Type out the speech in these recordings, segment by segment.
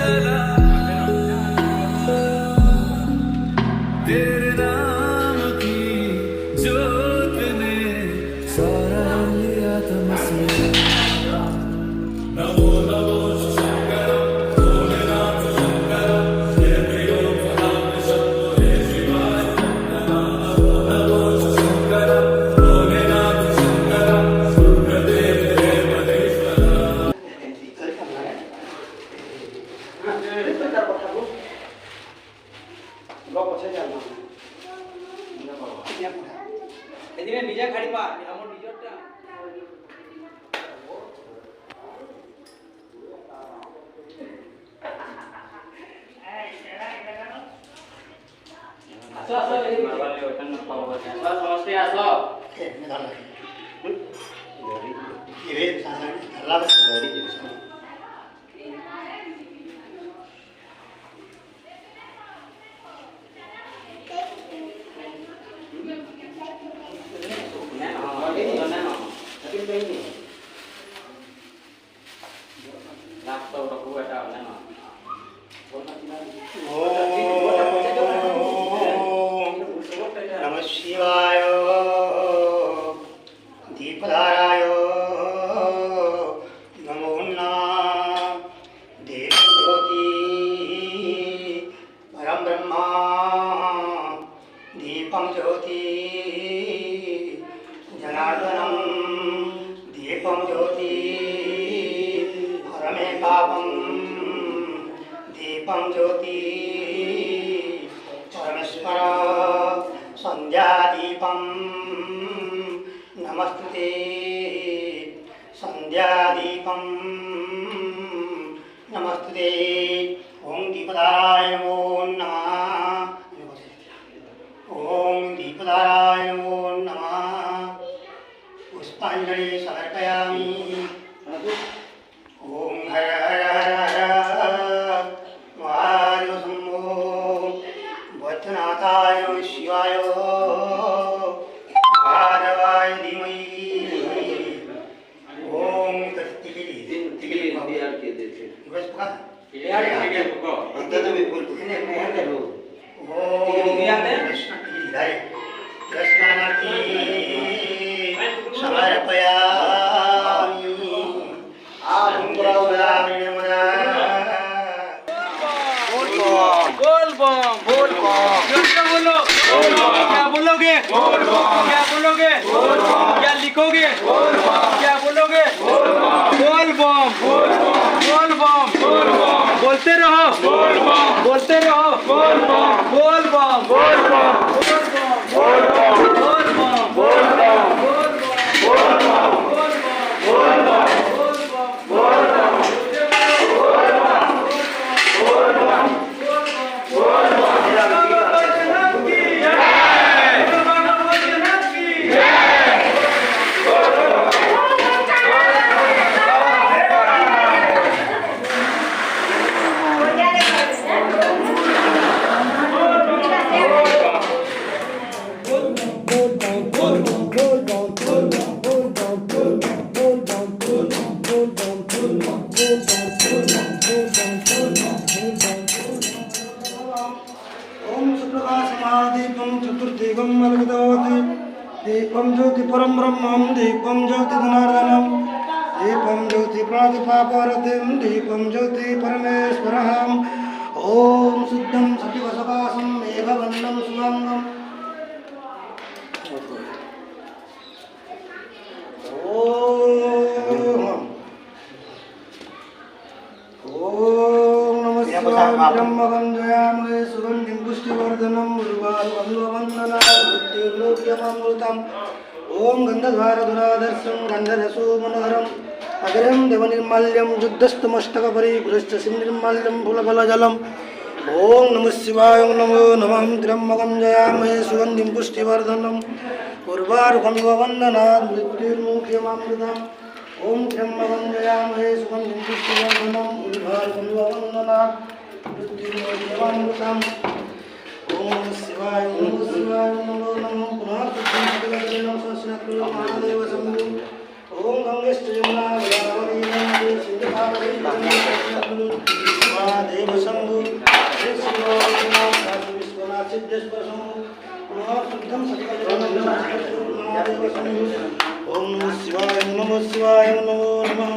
चला तेरे नाम की जोत ने सारा लिया तमस्या नमो नमो शंकर भोलेनाथ शंकर जय प्रियो प्रणाम शंभो हे शिवाय नमो नमो शंकर भोलेनाथ शंकर सूर्यदेव देव महेश्वर এদিকে নিজে খাড়ি পা আমার নিজরটা আসো আসো এই মারবালে ওখান না পাবো আসো সমস্ত আসো কে নিদান রাখি ইরে সাসা আল্লাহ গড়ি দিছ नमः शिवाय दीपधाराय नमो नमः देवज्योति परम ब्रह्मा दीपं ज्योति जनार्दनं दीपं ज्योति हरमे पापं दीपं ज्योति परमेश्वर संध्यादीपं नमस्ते संध्यादीपं नमस्ते ओम दीपदाराय नमो नमः ओम दीपदाराय नमो नमः पुष्पांजलि समर्पयामि ओम हर हर हर हर महादेव भद्रनाथाय शिवाय माधवाय धीमहि ओम तत्तिगिरि तिगिली बिहार के देते बस पका बिहार के पको अंदर में बोल इन्हें मैं करो तिगिली ओम बिहार में कृष्ण की धाय कृष्णानाथी समर्पयामि आंग्रवदामि बोल बम जोर बोलो क्या बोलोगे क्या बोलोगे क्या लिखोगे क्या बोलोगे बोल बम बोलते रहो बोलते रहो बोल बम ओम सुप्रकाशमादीपं चतुर्दीपं मलगदवति दीपं ज्योति परम ब्रह्मं दीपं ज्योति धनार्दनं दीपं ज्योति प्रणतिपापरतिं दीपं ज्योति परमेश्वरम् ओम शुद्धं सत्वसकाशं मेघवर्णं सुगन्धम् ओम नमः शिवाय ब्रह्मगंधयामहे सुगंधिं पुष्टिवर्धनं उर्वारुकमृतम् ओम गन्धद्वारधुरादर्शं गन्धरसो मनोहरम् अग्रं देवनिर्माल्यं शुद्धस्तमस्तकपरिपुरश्च सिन्निर्माल्यं फूलफलजलम् ओम नमः शिवाय नमो नमः ब्रह्मगंधयामहे सुगंधिं पुष्टिवर्धनं उर्वारुकमिव वन्दनात् मृत्युर्मुख्यमामृतम् ओम ब्रह्मगंधयामहे सुगंधिं पुष्टिवर्धनं उर्वारुकमिव वन्दनात् मृत्युर्मुख्यमामृतम् ओम नमः शिवाय नमो नमः पुनः शुद्धिं स्वस्नक्रियो महादेव शम्भो ओम गंगेश्च यमुना गोदावरी नर्मदे सिन्धु कावेरी महादेव महादेव शंभो ओम नमः शिवाय नमो नमः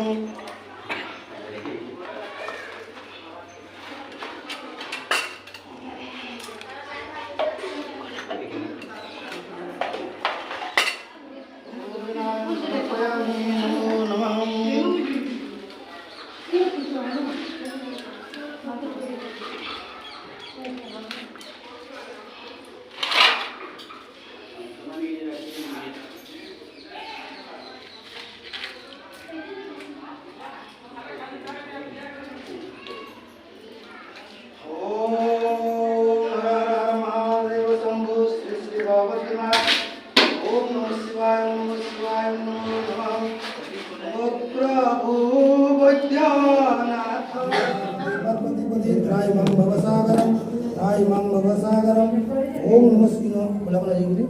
ओम नमः शिवाय बोला बोला जी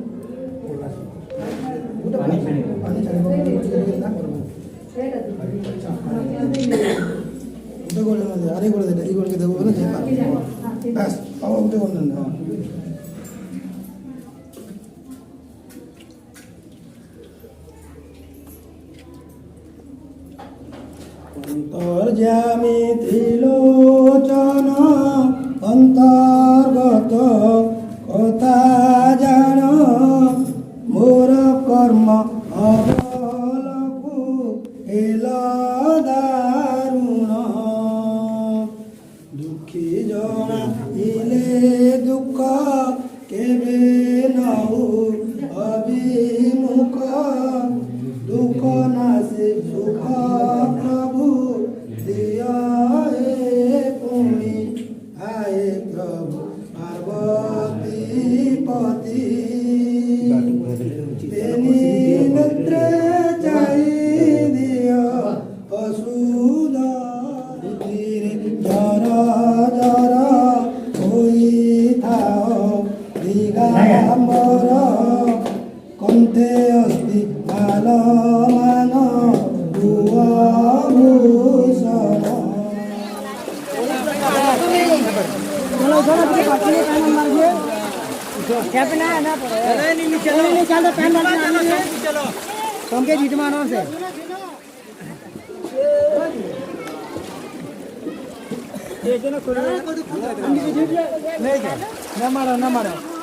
उठा पानी चले उठा गोल में अरे गोल दे गोल के देबो ना जे बस पाव उठा गोल ना अंतर्यामी त्रिलोचन अंतर्गत कथा जान मोर कर्म अबलकु हेल दारुण दुखी जना इले दुख केबे नहु अभिमुख दुख नासे सुख प्रभु दिया पुणी आए प्रभु पार्वती पति तेनी नेत्र चाहिए असुद जरा जरा होई थाओ दिगंबर कंठे अस्ति बाल मान भूषण जीत मानो से न मारो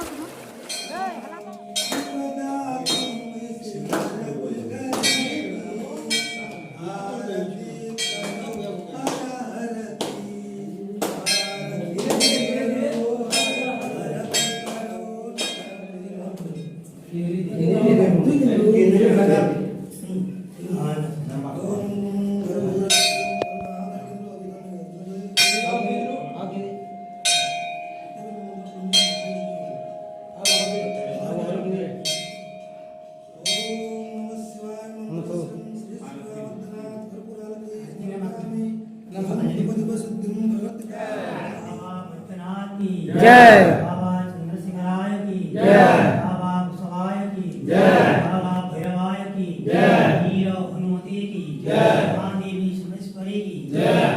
जय बाबा चंद्रशेखराय की जय बाबा कुशवाय की जय बाबा भैरवाय की जय वीर हनुमती की जय मां देवी सुमेश्वरी की जय